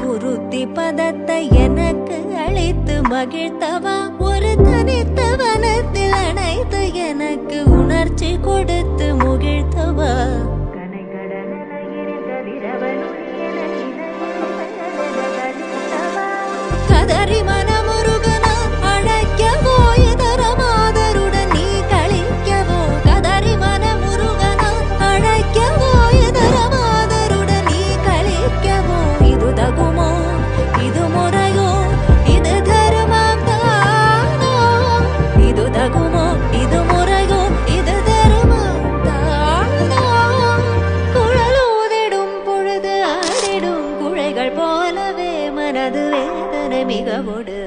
உருத்தி பதத்தை எனக்கு அளித்து மகிழ்த்தவா ஒரு தனித்த வனத்தில் அணைத்து எனக்கு உணர்ச்சி கொடுத்து முகிழ்த்தவா கதறி மனமுருகனா அழைக்கவோ இதர மாதருடன் நீ கழிக்கவோ கதறி மனமுருகனா அழைக்கவோ இதர மாதருடன் நீ கழிக்கவோ இது தகுமோ இது முறையோ இது தருமம் தானோ இது தகுமோ இது முறையோ இது தருமம் தானோ குழலூதிடும் பொழுது ஆடிடும் குழைகள் போலவே மனது வேதனை மிகவோடு